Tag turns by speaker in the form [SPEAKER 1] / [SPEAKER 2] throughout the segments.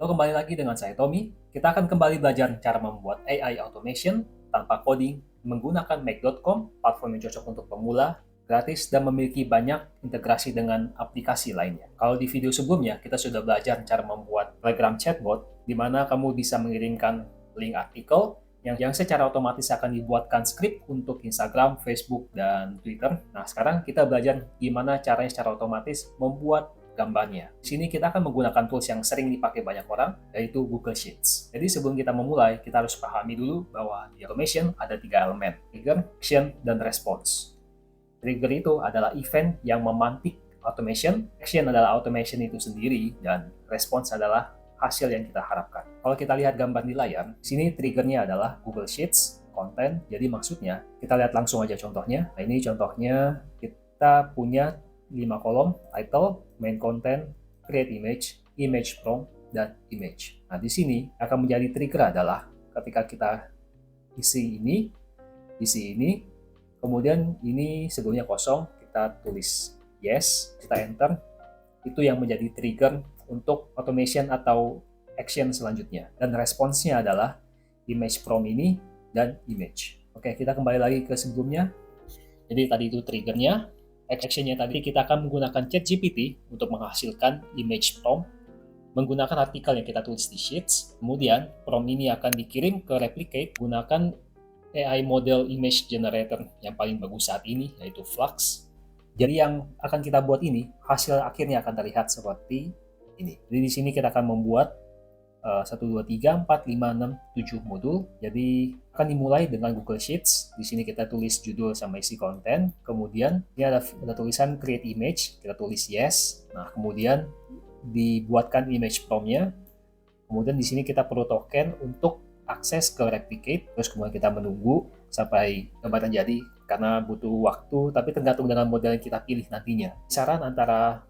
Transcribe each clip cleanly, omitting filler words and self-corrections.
[SPEAKER 1] Halo, kembali lagi dengan saya Tommy. Kita akan kembali belajar cara membuat AI automation tanpa coding menggunakan Make.com, platform yang cocok untuk pemula, gratis, dan memiliki banyak integrasi dengan aplikasi lainnya. Kalau di video sebelumnya, kita sudah belajar cara membuat Telegram chatbot, di mana kamu bisa mengirimkan link artikel yang secara otomatis akan dibuatkan skrip untuk Instagram, Facebook, dan Twitter. Nah, sekarang kita belajar gimana caranya secara otomatis membuat gambarnya. Di sini kita akan menggunakan tools yang sering dipakai banyak orang, yaitu Google Sheets. Jadi sebelum kita memulai, kita harus pahami dulu bahwa di automation ada 3 elemen: trigger, action, dan response. Trigger itu adalah event yang memantik automation, action adalah automation itu sendiri, dan response adalah hasil yang kita harapkan. Kalau kita lihat gambar di layar, di sini triggernya adalah Google Sheets, konten. Jadi maksudnya, kita lihat langsung aja contohnya. Nah, ini contohnya kita punya 5 kolom: title, main content, create image, image prompt, dan image. Nah, di sini akan menjadi trigger adalah ketika kita isi ini, kemudian ini sebelumnya kosong, kita tulis yes, kita enter, itu yang menjadi trigger untuk automation atau action selanjutnya. Dan responsnya adalah image prompt ini dan image. Oke, kita kembali lagi ke sebelumnya. Jadi tadi itu triggernya. Actionnya tadi kita akan menggunakan ChatGPT untuk menghasilkan image prompt menggunakan artikel yang kita tulis di Sheets. Kemudian prompt ini akan dikirim ke Replicate gunakan AI model image generator yang paling bagus saat ini, yaitu Flux. Jadi yang akan kita buat ini, hasil akhirnya akan terlihat seperti ini. Jadi di sini kita akan membuat 1, 2, 3, 4, 5, 6, 7 modul. Jadi akan dimulai dengan Google Sheets. Di sini kita tulis judul sama isi konten. Kemudian ini ada tulisan create image, kita tulis yes. Nah, kemudian dibuatkan image prompt-nya. Kemudian di sini kita perlu token untuk akses ke Replicate. Terus kemudian kita menunggu sampai gambaran jadi karena butuh waktu, tapi tergantung dengan model yang kita pilih nantinya. Saran antara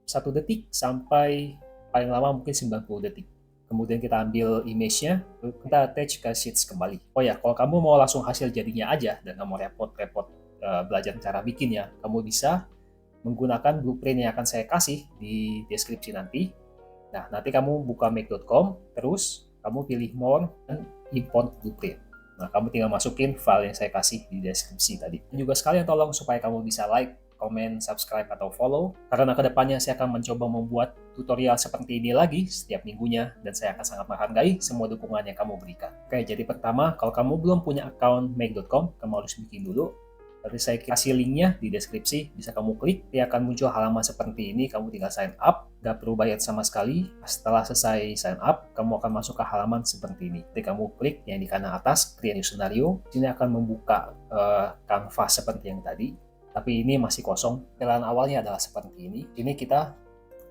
[SPEAKER 1] 1 detik sampai paling lama mungkin 90 detik. Kemudian kita ambil image-nya, kita attach ke Sheets kembali. Oh ya, kalau kamu mau langsung hasil jadinya aja dan nggak mau repot-repot belajar cara bikinnya, kamu bisa menggunakan blueprint yang akan saya kasih di deskripsi nanti. Nah, nanti kamu buka make.com, terus kamu pilih more dan import blueprint. Nah, kamu tinggal masukin file yang saya kasih di deskripsi tadi. Dan juga sekalian tolong supaya kamu bisa like, komen, subscribe, atau follow, karena kedepannya saya akan mencoba membuat tutorial seperti ini lagi setiap minggunya, dan saya akan sangat menghargai semua dukungan yang kamu berikan. Oke, jadi pertama, kalau kamu belum punya account make.com, kamu harus bikin dulu. Nanti saya kasih linknya di deskripsi, bisa kamu klik, dia akan muncul halaman seperti ini, kamu tinggal sign up, nggak perlu bayar sama sekali. Setelah selesai sign up, kamu akan masuk ke halaman seperti ini. Jadi kamu klik yang di kanan atas, create new scenario, sini akan membuka kanvas seperti yang tadi, tapi ini masih kosong. Pilihan awalnya adalah seperti ini. Ini kita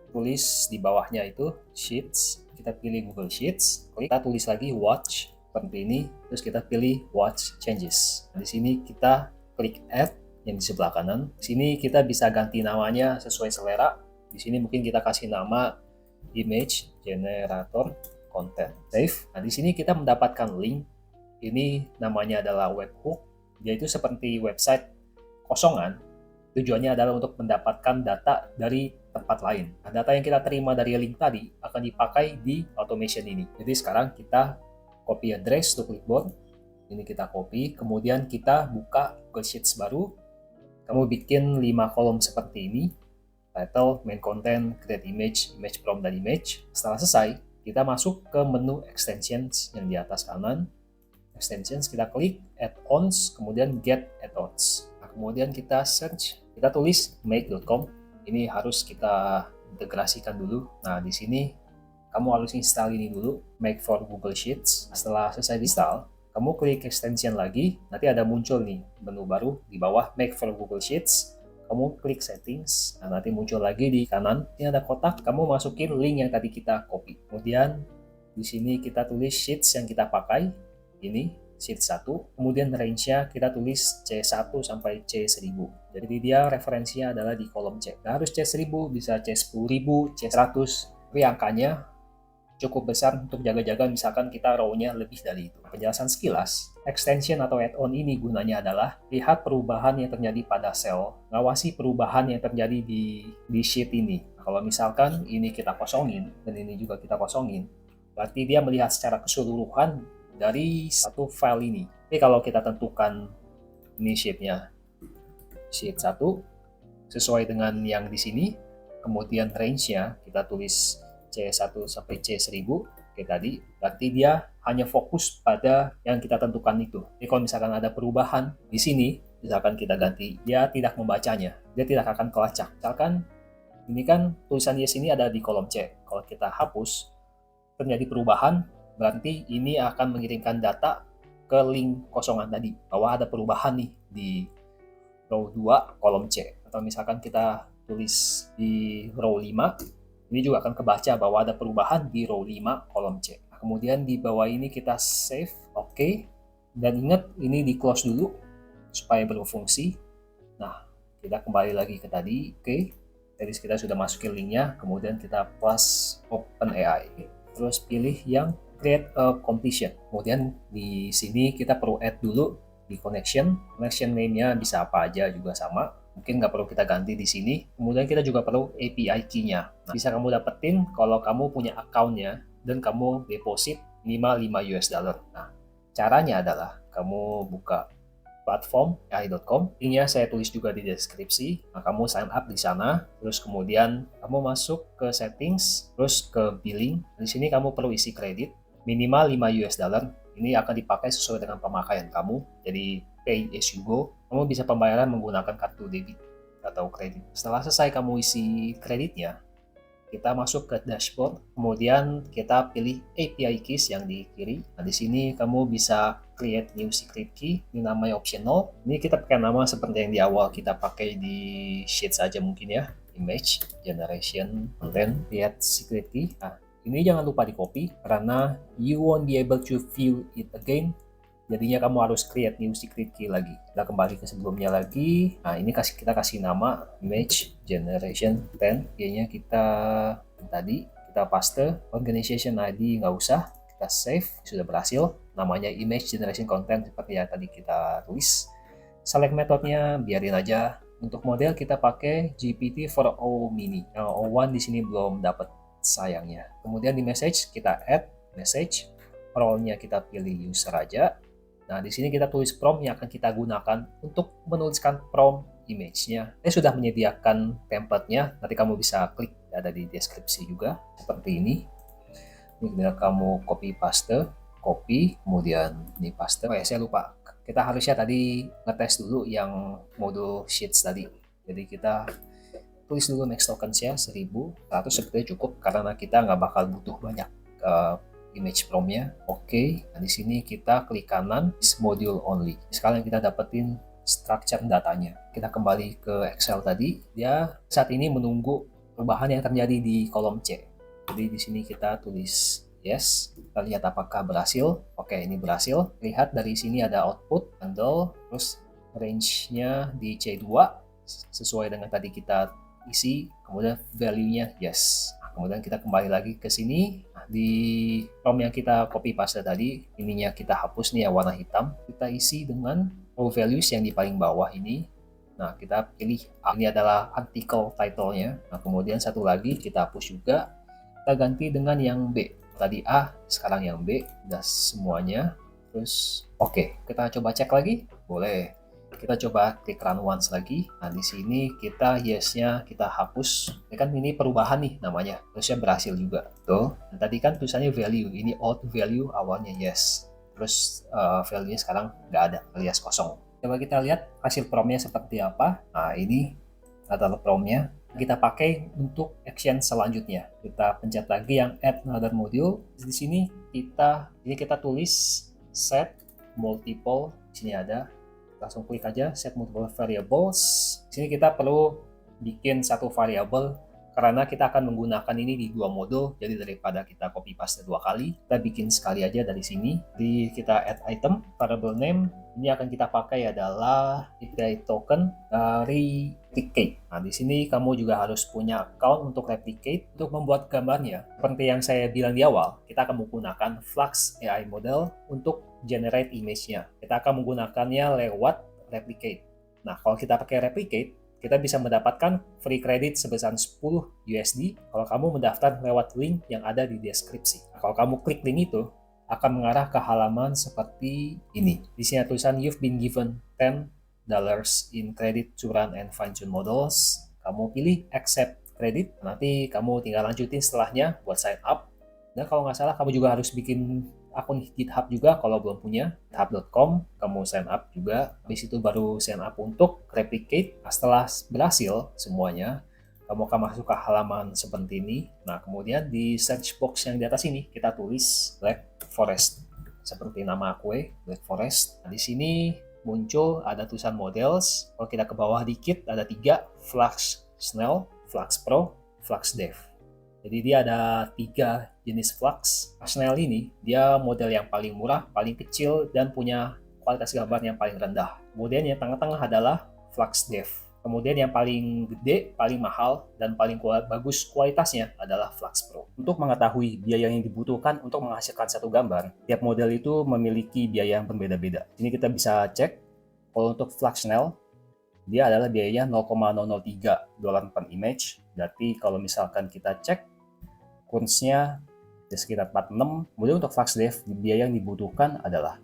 [SPEAKER 1] tulis di bawahnya itu Sheets, kita pilih Google Sheets, klik, kita tulis lagi watch seperti ini, terus kita pilih watch changes. Di sini kita klik add yang di sebelah kanan. Di sini kita bisa ganti namanya sesuai selera. Di sini mungkin kita kasih nama image generator content. Save. Nah, di sini kita mendapatkan link. Ini namanya adalah webhook. Dia itu seperti website kosongan. Tujuannya adalah untuk mendapatkan data dari tempat lain. Nah, data yang kita terima dari link tadi akan dipakai di automation ini. Jadi sekarang kita copy address to clipboard. Ini kita copy, kemudian kita buka Google Sheets baru. Kamu bikin 5 kolom seperti ini. Title, main content, create image, image prompt, dan image. Setelah selesai, kita masuk ke menu extensions yang di atas kanan. Extensions, kita klik add-ons, kemudian get add-ons. Nah, kemudian kita search, kita tulis make.com. Ini harus kita integrasikan dulu. Nah, di sini kamu harus install ini dulu, make for Google Sheets. Setelah selesai install, kamu klik extension lagi, nanti ada muncul nih menu baru di bawah make for Google Sheets. Kamu klik settings, nah nanti muncul lagi di kanan. Ini ada kotak, kamu masukin link yang tadi kita copy. Kemudian di sini kita tulis sheets yang kita pakai. Ini sheet 1. Kemudian range-nya kita tulis C1 sampai C1000. Jadi dia referensinya adalah di kolom C. Nah, harus C1000, bisa C10000, C100. Tapi angkanya cukup besar untuk jaga-jaga misalkan kita row-nya lebih dari itu. Penjelasan sekilas, extension atau add-on ini gunanya adalah lihat perubahan yang terjadi pada sel, ngawasi perubahan yang terjadi di sheet ini. Nah, kalau misalkan ini kita kosongin dan ini juga kita kosongin, berarti dia melihat secara keseluruhan dari satu file ini. Tapi kalau kita tentukan ini sheet-nya, sheet 1 sesuai dengan yang di sini, kemudian range-nya kita tulis C1 sampai C1000 kayak tadi, berarti dia hanya fokus pada yang kita tentukan itu. Jadi kalau misalkan ada perubahan di sini, misalkan kita ganti, dia tidak membacanya, dia tidak akan kelacak. Misalkan ini kan tulisan yes ini ada di kolom C. Kalau kita hapus, terjadi perubahan, berarti ini akan mengirimkan data ke link kosongan tadi, bahwa ada perubahan nih di row 2 kolom C. Atau misalkan kita tulis di row 5, ini juga akan kebaca bahwa ada perubahan di row 5 kolom C. Nah, kemudian di bawah ini kita save, oke. Dan ingat ini di close dulu supaya berfungsi. Nah, kita kembali lagi ke tadi, oke. Jadi kita sudah masukin linknya, kemudian kita plus OpenAI. Terus pilih yang create a completion. Kemudian di sini kita perlu add dulu di connection name-nya bisa apa aja juga sama. Mungkin nggak perlu kita ganti di sini. Kemudian kita juga perlu API key-nya. Nah, bisa kamu dapetin kalau kamu punya account-nya dan kamu deposit minimal $5. Nah, caranya adalah kamu buka platform AI.com. Linknya saya tulis juga di deskripsi. Nah, kamu sign up di sana, terus kemudian kamu masuk ke settings, terus ke billing. Di sini kamu perlu isi kredit minimal $5. Ini akan dipakai sesuai dengan pemakaian kamu. Jadi pay as you go. Kamu bisa pembayaran menggunakan kartu debit atau kredit. Setelah selesai kamu isi kreditnya, kita masuk ke dashboard, kemudian kita pilih API keys yang di kiri. Nah, di sini kamu bisa create new secret key, ini namanya optional. Ini kita pakai nama seperti yang di awal kita pakai di sheet saja mungkin ya, image generation content create secret key. Nah, ini jangan lupa di copy karena you won't be able to view it again. Jadinya kamu harus create new secret key lagi. Kita kembali ke sebelumnya lagi. Nah, ini kita kasih nama image generation 10. Kayaknya kita tadi kita paste organization ID nggak usah. Kita save, sudah berhasil. Namanya image generation content seperti yang tadi kita tulis. Select metodenya biarin aja. Untuk model kita pakai GPT-4o mini. Yang O1 di sini belum dapat sayangnya. Kemudian di message kita add message. Role-nya kita pilih user aja. Nah, di sini kita tulis prompt yang akan kita gunakan untuk menuliskan prompt image-nya. Saya sudah menyediakan template-nya, nanti kamu bisa klik, ada di deskripsi juga, seperti ini. Ini kamu copy paste, copy, kemudian ini paste. Oh ya, saya lupa. Kita harusnya tadi ngetes dulu yang modul sheets tadi. Jadi kita tulis dulu next tokens-nya 1000, 100 sebetulnya cukup karena kita nggak bakal butuh banyak image prompt-nya. Oke. Nah, di sini kita klik kanan is module only. Sekarang kita dapetin structure datanya. Kita kembali ke Excel tadi. Dia saat ini menunggu perubahan yang terjadi di kolom C. Jadi di sini kita tulis yes. Kita lihat apakah berhasil. Oke, ini berhasil. Lihat dari sini ada output, handle, terus range-nya di C2 sesuai dengan tadi kita isi. Kemudian value-nya yes. Kemudian kita kembali lagi ke sini. Nah, di prompt yang kita copy paste tadi, ininya kita hapus nih ya warna hitam. Kita isi dengan row values yang di paling bawah ini. Nah, kita pilih A. Ini adalah article title-nya. Nah, kemudian satu lagi kita hapus juga. Kita ganti dengan yang B. Tadi A, sekarang yang B. Udah semuanya. Terus oke, kita coba cek lagi. Boleh. Kita coba klik run once lagi. Nah, di sini kita yes-nya kita hapus. Ini kan ini perubahan nih namanya. Terusnya berhasil juga. Tuh. Dan tadi kan tulisannya value. Ini old value awalnya yes. Terus value-nya sekarang nggak ada alias kosong. Coba kita lihat hasil prompt-nya seperti apa. Nah, ini adalah prompt-nya. Kita pakai untuk action selanjutnya. Kita pencet lagi yang add another module. Di sini kita tulis set multiple. Di sini ada. Langsung klik aja set multiple variables. Di sini kita perlu bikin satu variabel karena kita akan menggunakan ini di dua modul. Jadi daripada kita copy paste dua kali, kita bikin sekali aja dari sini. Di kita add item variable name. Ini akan kita pakai adalah API token dari replicate. Nah, di sini kamu juga harus punya account untuk replicate untuk membuat gambarnya. Seperti yang saya bilang di awal, kita akan menggunakan Flux AI model untuk generate image-nya. Kita akan menggunakannya lewat replicate. Nah, kalau kita pakai replicate, kita bisa mendapatkan free credit sebesar 10 USD kalau kamu mendaftar lewat link yang ada di deskripsi. Nah, kalau kamu klik link itu, akan mengarah ke halaman seperti ini. Di sini tulisan you've been given $10 in credit to run and fine-tune models. Kamu pilih accept credit, nanti kamu tinggal lanjutin setelahnya buat sign up. Dan kalau nggak salah, kamu juga harus bikin akun GitHub juga kalau belum punya. github.com, kamu sign up juga. Habis itu baru sign up untuk replicate. Nah, setelah berhasil semuanya, kamu akan masuk ke halaman seperti ini. Nah, kemudian di search box yang di atas ini, kita tulis Black Forest. Seperti nama aku, Black Forest. Nah, di sini muncul ada tulisan models. Kalau kita ke bawah dikit, ada 3, Flux Snell, Flux Pro, Flux Dev. Jadi dia ada 3 jenis Flux. Snell ini, dia model yang paling murah, paling kecil, dan punya kualitas gambar yang paling rendah. Kemudian yang tengah-tengah adalah Flux Dev. Kemudian yang paling gede, paling mahal, dan paling bagus kualitasnya adalah Flux Pro. Untuk mengetahui biaya yang dibutuhkan untuk menghasilkan satu gambar, tiap model itu memiliki biaya yang berbeda-beda. Ini kita bisa cek, kalau untuk Flux Snell, dia adalah biayanya $0,003 per image. Berarti kalau misalkan kita cek kursnya di sekitar 46. Kemudian untuk Flux Dev, biaya yang dibutuhkan adalah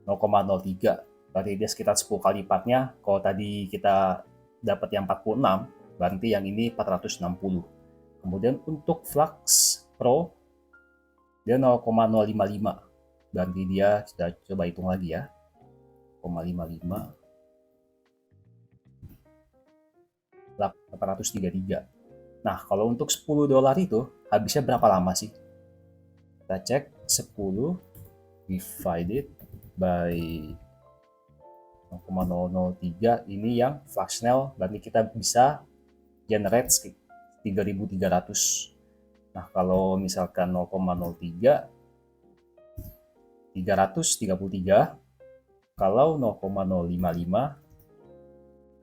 [SPEAKER 1] 0,03. Berarti dia sekitar 10 kali lipatnya. Kalau tadi kita dapat yang 46, berarti yang ini 460. Kemudian untuk Flux Pro, dia 0,055. Berarti dia, kita coba hitung lagi ya. 0,55. 833. Nah, kalau untuk $10 itu habisnya berapa lama sih? Kita cek 10 divided by 0,003, ini yang Flux Snell, berarti kita bisa generate 3.300. Nah, kalau misalkan 0,03, 333, kalau 0,055,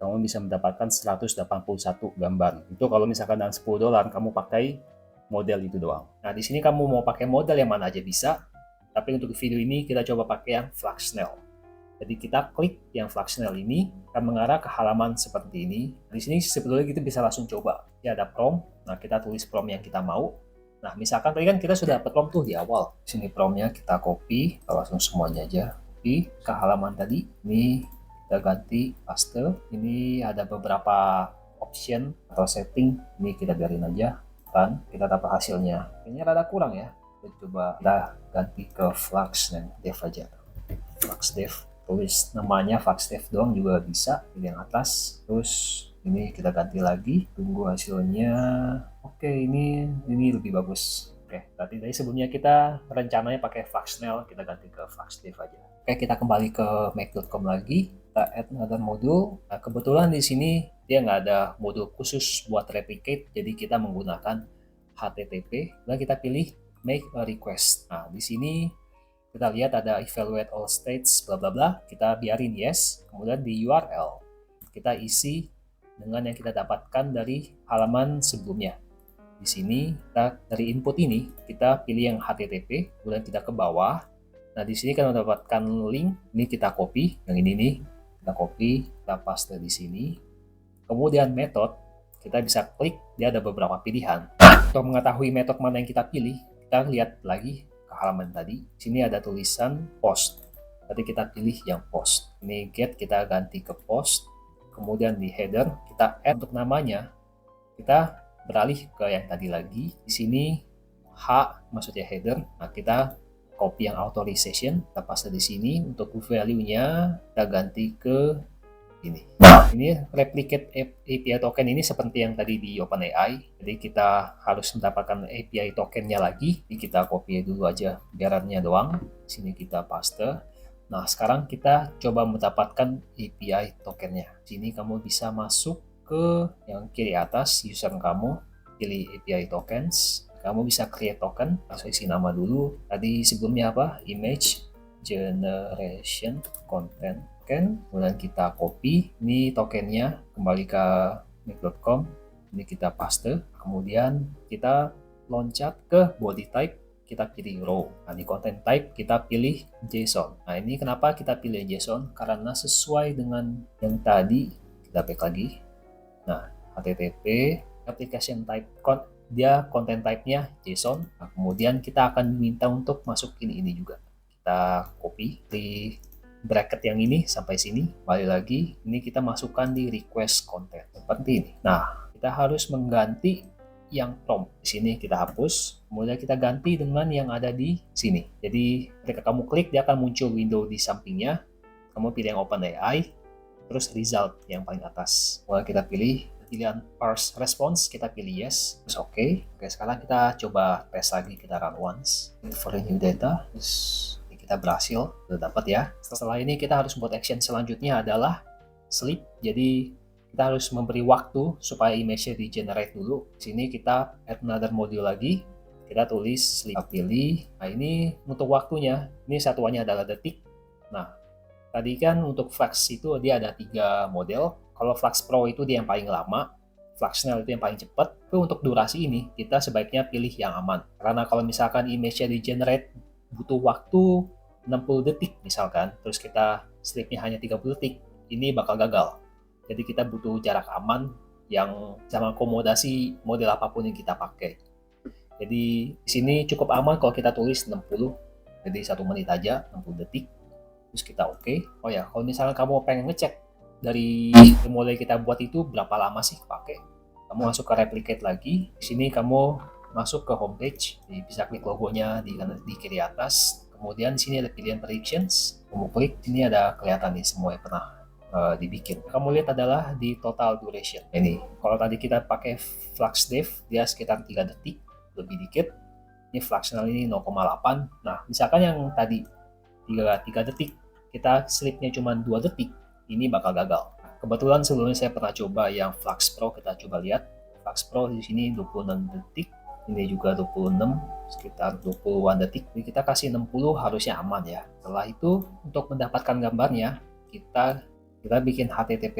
[SPEAKER 1] kamu bisa mendapatkan 181 gambar. Itu kalau misalkan dengan $10 kamu pakai model itu doang. Nah, di sini kamu mau pakai model yang mana aja bisa, tapi untuk video ini kita coba pakai yang Flux Snell. Jadi kita klik yang Flux Snell ini, akan mengarah ke halaman seperti ini. Di sini sebetulnya kita bisa langsung coba. Ya, ada prompt. Nah, kita tulis prompt yang kita mau. Nah, misalkan tadi kan kita sudah dapat prompt tuh di awal. Di sini promptnya kita copy, kita langsung semuanya aja. Copy ke halaman tadi. Ini kita ganti paste. Ini ada beberapa option atau setting. Ini kita biarin aja. Dan kita dapat hasilnya. Kayaknya rada kurang ya. Kita coba kita ganti ke Flux dan Dev aja. Flux Dev. Tulis namanya Flux Dev doang juga bisa. Di yang atas. Terus ini kita ganti lagi. Tunggu hasilnya. Oke, ini lebih bagus. Oke, berarti tadi sebelumnya kita rencananya pakai Flux Snell, kita ganti ke Flux Dev aja. Oke, kita kembali ke make.com lagi. Kita add another module. Nah, kebetulan di sini dia nggak ada modul khusus buat replicate, jadi kita menggunakan HTTP. Dan kita pilih make a request. Nah, di sini kita lihat ada evaluate all states, bla bla bla. Kita biarin yes. Kemudian di URL kita isi dengan yang kita dapatkan dari halaman sebelumnya. Di sini kita dari input ini kita pilih yang HTTP, kemudian kita ke bawah. Nah, di sini kita mendapatkan link, ini kita copy, yang ini nih, kita copy, kita paste di sini. Kemudian method, kita bisa klik, dia ada beberapa pilihan. Untuk mengetahui metode mana yang kita pilih, kita lihat lagi ke halaman tadi. Di sini ada tulisan post. Tadi kita pilih yang post. Ini get, kita ganti ke post. Kemudian di header, kita add untuk namanya. Kita beralih ke yang tadi lagi. Di sini H maksudnya header. Nah, kita copy yang authorization, kita paste di sini. Untuk value-nya kita ganti ke ini. Nah, ini replicate API token ini seperti yang tadi di OpenAI. Jadi kita harus mendapatkan API tokennya lagi. Jadi kita copy dulu aja biarannya doang. Di sini kita paste. Nah, sekarang kita coba mendapatkan API tokennya. Di sini kamu bisa masuk ke yang kiri atas, user kamu, pilih API tokens. Kamu bisa create token, langsung isi nama dulu. Tadi sebelumnya apa? Image generation content token. Kemudian kita copy. Ini tokennya, kembali ke make.com. Ini kita paste. Kemudian kita loncat ke body type. Kita pilih raw. Nah, di content type kita pilih JSON. Nah, ini kenapa kita pilih JSON? Karena sesuai dengan yang tadi. Kita back lagi. Nah, HTTP application type dia content type-nya JSON. Nah, kemudian kita akan minta untuk masukin ini juga. Kita copy di bracket yang ini sampai sini. Kembali lagi, ini kita masukkan di request content seperti ini. Nah, kita harus mengganti yang prompt. Di sini kita hapus, kemudian kita ganti dengan yang ada di sini. Jadi ketika kamu klik, dia akan muncul window di sampingnya. Kamu pilih yang OpenAI, terus result yang paling atas. Mulai kita pilih pilihan parse response, kita pilih yes, terus oke. Oke, sekarang kita coba tes lagi, kita run once. For new data, terus kita berhasil, sudah dapat ya. Setelah ini kita harus buat action selanjutnya adalah sleep. Jadi kita harus memberi waktu supaya image-nya di generate dulu. Di sini kita add another module lagi. Kita tulis sleep, kita pilih. Nah, ini untuk waktunya. Ini satuannya adalah detik. Nah, tadi kan untuk Flux itu dia ada 3 model. Kalau Flux Pro itu dia yang paling lama, Fluxnel itu yang paling cepat. Tapi untuk durasi ini, kita sebaiknya pilih yang aman. Karena kalau misalkan image-nya di generate butuh waktu 60 detik misalkan, terus kita sleep-nya hanya 30 detik, ini bakal gagal. Jadi kita butuh jarak aman yang bisa mengakomodasi model apapun yang kita pakai. Jadi di sini cukup aman kalau kita tulis 60, jadi 1 menit aja, 60 detik. Terus kita oke. Oh ya, kalau misalnya kamu pengen ngecek dari model kita buat itu berapa lama sih pakai, kamu masuk ke replicate lagi. Di sini kamu masuk ke homepage, jadi bisa klik logonya di kiri atas. Kemudian di sini ada pilihan predictions. Kamu klik, sini ada kelihatan nih semua yang pernah dibikin. Kamu lihat adalah di total duration. Ini, kalau tadi kita pakai FluxDev, dia sekitar 3 detik, lebih dikit. Ini Fluxnel ini 0,8. Nah, misalkan yang tadi 3 detik, kita sleep-nya cuma 2 detik, ini bakal gagal. Kebetulan sebelumnya saya pernah coba yang Flux Pro, kita coba lihat. Flux Pro di sini 26 detik, ini juga 26, sekitar 21 detik. Jadi kita kasih 60 harusnya aman ya. Setelah itu, untuk mendapatkan gambarnya, kita bikin HTTP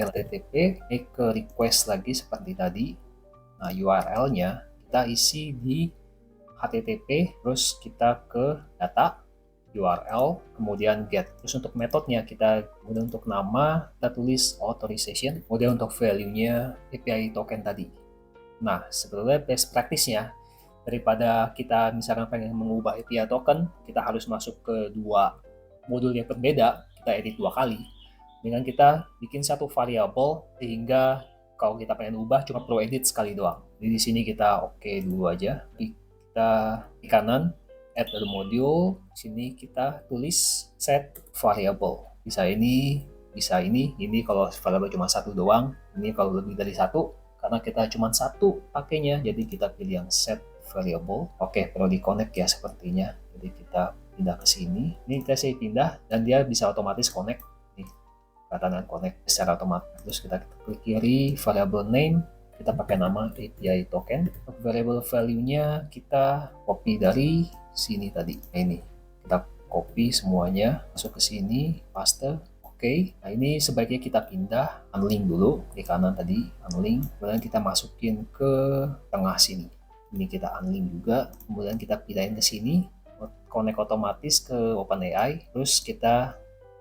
[SPEAKER 1] ke request lagi seperti tadi. Nah, URL-nya kita isi di HTTP, terus kita ke data, URL, kemudian get. Terus untuk metodenya kemudian untuk nama kita tulis authorization, kemudian untuk value-nya API token tadi. Nah, sebetulnya best practice-nya daripada kita misalkan pengen mengubah API token, kita harus masuk ke 2 modul yang berbeda, kita edit 2 kali. Dengan kita bikin satu variabel sehingga kalau kita pengen ubah cuma perlu edit sekali doang. Jadi di sini kita oke dulu aja. Kita di kanan add the module, sini kita tulis set variable. Bisa ini kalau variable cuma 1 doang, ini kalau lebih dari 1 karena kita cuma 1 pakainya, jadi kita pilih yang set variable. Oke, perlu di connect ya sepertinya. Jadi kita pindah ke sini. Ini kita sih pindah dan dia bisa otomatis connect. Nih, kelihatan connect secara otomatis. Terus kita klik kiri, variable name, kita pakai nama API token. Untuk variable value-nya kita copy dari sini tadi. Nah, ini kita copy semuanya, masuk ke sini, paste. Oke. Nah, ini sebaiknya kita pindah, unlink dulu di kanan tadi, unlink. Kemudian kita masukin ke tengah sini. Ini kita unlink juga. Kemudian kita pindahin ke sini, connect otomatis ke OpenAI. Terus kita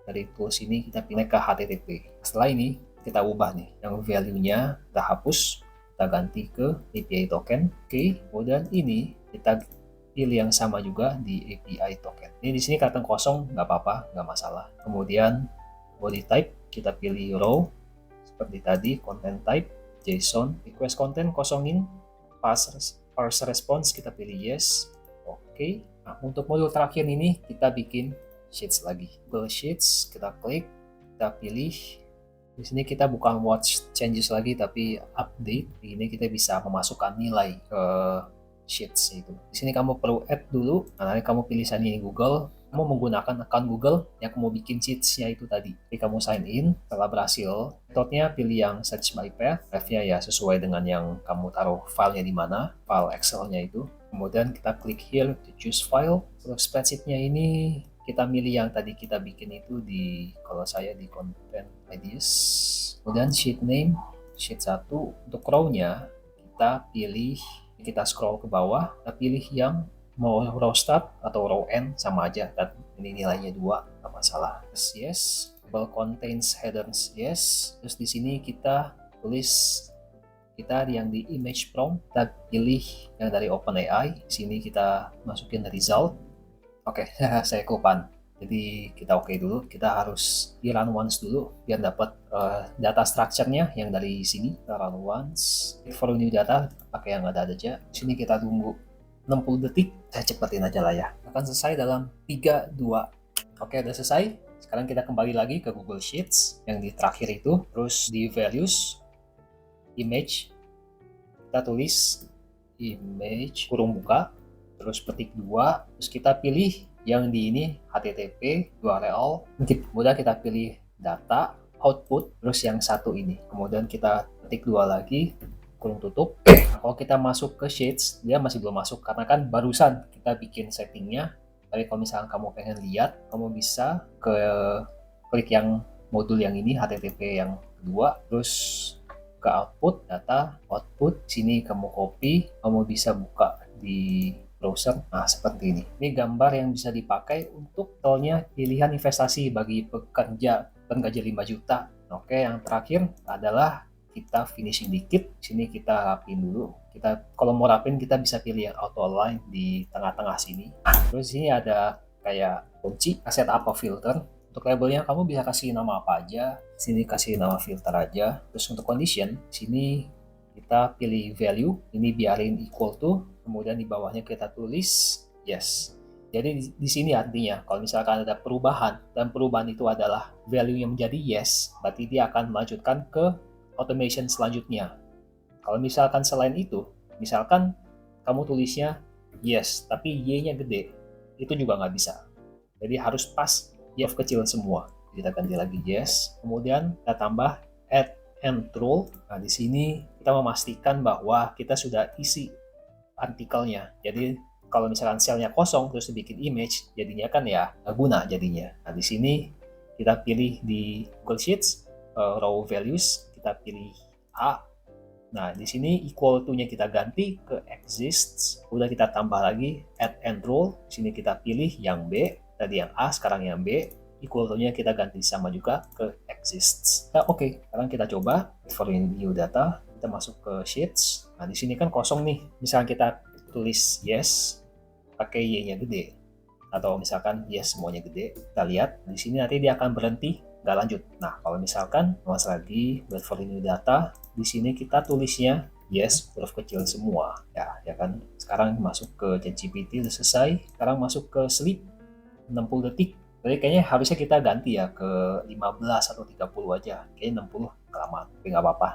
[SPEAKER 1] dari tools ini kita pindah ke HTTP. Setelah ini kita ubah nih, yang value-nya kita hapus, kita ganti ke API token. Oke. Kemudian ini kita pilih yang sama juga di API token. Ini di sini kelihatan kosong, nggak apa-apa, nggak masalah. Kemudian body type kita pilih row seperti tadi, content type JSON, request content kosongin, parse response kita pilih yes. Oke. Nah, untuk modul terakhir ini kita bikin sheets lagi. Google Sheets kita klik, kita pilih. Di sini kita bukan watch changes lagi tapi update. Ini kita bisa memasukkan nilai ke Sheets itu. Di sini kamu perlu add dulu. Nah, nanti kamu pilih sign in Google. Kamu menggunakan account Google yang kamu bikin sheets-nya itu tadi. Jadi kamu sign in, setelah berhasil, metodenya pilih yang search by path. Path-nya ya sesuai dengan yang kamu taruh filenya di mana, file Excel-nya itu. Kemudian kita klik here to choose file. Terus spreadsheet-nya ini kita milih yang tadi kita bikin itu kalau saya di content ideas. Kemudian sheet name, sheet 1. Untuk row-nya kita scroll ke bawah, kita pilih yang mau row start atau row end sama aja, dan ini nilainya 2, nggak masalah. Yes, table contains headers yes. Terus di sini kita tulis kita yang di image prompt, kita pilih yang dari OpenAI. Sini kita masukin result. Oke, saya kelupaan. Jadi kita oke dulu, kita harus di run once dulu biar dapat data structure-nya yang dari sini. Kita run once, for new data, pakai yang ada aja. Sini kita tunggu 60 detik, saya cepetin aja lah ya. Akan selesai dalam 3, 2. Oke, udah selesai. Sekarang kita kembali lagi ke Google Sheets yang di terakhir itu, terus di values, image, kita tulis image kurung buka, terus petik 2, terus kita pilih yang di ini HTTP URL, kemudian kita pilih data output, terus yang satu ini, kemudian kita petik 2 lagi, kurung tutup. Nah, kalau kita masuk ke Sheets, dia masih belum masuk karena kan barusan kita bikin settingnya. Tapi kalau misalnya kamu pengen lihat, kamu bisa klik yang modul yang ini, HTTP yang kedua, terus ke output, data, output, sini kamu copy, kamu bisa buka di browser. Nah, seperti ini. Ini gambar yang bisa dipakai untuk soalnya pilihan investasi bagi pekerja gaji 5 juta. Oke, yang terakhir adalah kita finishing dikit. Sini kita rapin dulu. Kalau mau rapin, kita bisa pilih yang auto align di tengah-tengah sini. Terus sini ada kayak kunci, set apa filter. Untuk labelnya kamu bisa kasih nama apa aja. Sini kasih nama filter aja. Terus untuk condition, sini kita pilih value. Ini biarin equal to. Kemudian di bawahnya kita tulis yes. Jadi di sini artinya kalau misalkan ada perubahan dan perubahan itu adalah value yang menjadi yes, berarti dia akan melanjutkan ke automation selanjutnya. Kalau misalkan selain itu, misalkan kamu tulisnya yes, tapi y-nya gede, itu juga nggak bisa. Jadi harus pas y kecil semua. Kita ganti lagi yes, kemudian kita tambah add and rule. Nah, di sini kita memastikan bahwa kita sudah isi artikelnya. Jadi kalau misalkan selnya kosong terus dibikin image, jadinya kan ya nggak guna jadinya. Nah, di sini kita pilih di Google Sheets raw values, kita pilih A. Nah, di sini equal to-nya kita ganti ke exists. Udah kita tambah lagi add and rule. Di sini kita pilih yang B, tadi yang A, sekarang yang B. Equal to-nya kita ganti sama juga ke exists. Nah, oke. Sekarang kita coba for new data. Kita masuk ke Sheets. Nah, di sini kan kosong nih. Misalnya kita tulis yes, pakai y-nya gede. Atau misalkan yes semuanya gede. Kita lihat, di sini nanti dia akan berhenti, nggak lanjut. Nah, kalau misalkan, mas lagi, buat for new data, di sini kita tulisnya yes, huruf kecil semua. Ya kan? Sekarang masuk ke ChatGPT, udah selesai. Sekarang masuk ke sleep, 60 detik. Jadi kayaknya harusnya kita ganti ya ke 15 atau 30 aja. Kayaknya 60 kelamaan, tapi nggak apa-apa.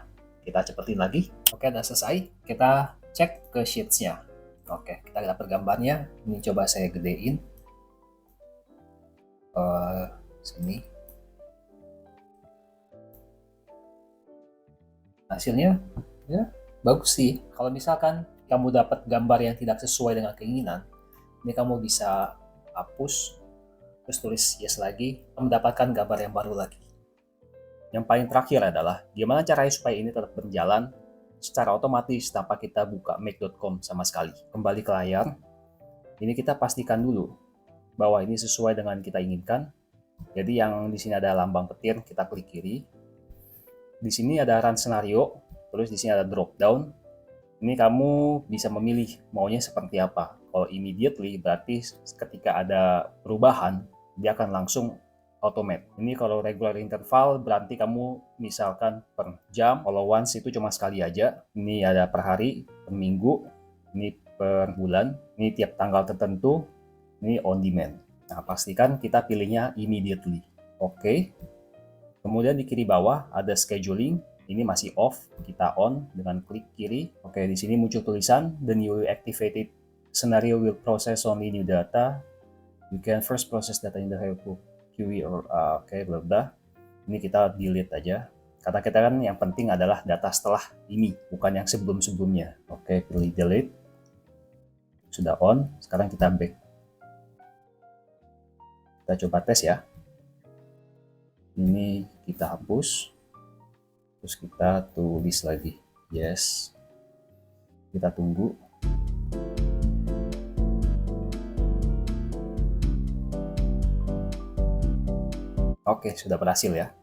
[SPEAKER 1] Kita cepetin lagi. Oke, udah selesai. Kita cek ke sheets-nya. Oke, kita dapat gambarnya. Ini coba saya gedein. Sini. Hasilnya ya bagus sih. Kalau misalkan kamu dapat gambar yang tidak sesuai dengan keinginan, ini kamu bisa hapus, terus tulis yes lagi, mendapatkan gambar yang baru lagi. Yang paling terakhir adalah gimana caranya supaya ini tetap berjalan secara otomatis tanpa kita buka make.com sama sekali. Kembali ke layar, ini kita pastikan dulu bahwa ini sesuai dengan kita inginkan. Jadi yang di sini ada lambang petir, kita klik kiri. Di sini ada run scenario, terus di sini ada drop down. Ini kamu bisa memilih maunya seperti apa. Kalau immediately berarti ketika ada perubahan, dia akan langsung automate. Ini kalau regular interval berarti kamu misalkan per jam, kalau once itu cuma sekali aja. Ini ada per hari, per minggu, ini per bulan, ini tiap tanggal tertentu, ini on demand. Nah, pastikan kita pilihnya immediately. Oke. Kemudian di kiri bawah ada scheduling, ini masih off, kita on dengan klik kiri. Oke, di sini muncul tulisan the new activated scenario will process only new data. You can first process data in the QE or bla bla. Ini kita delete aja. Kata kita kan yang penting adalah data setelah ini, bukan yang sebelum-sebelumnya. Oke, pilih delete. Sudah on, sekarang kita back. Kita coba tes ya. Ini kita hapus. Terus kita tulis lagi. Yes. Kita tunggu. Oke, sudah berhasil ya.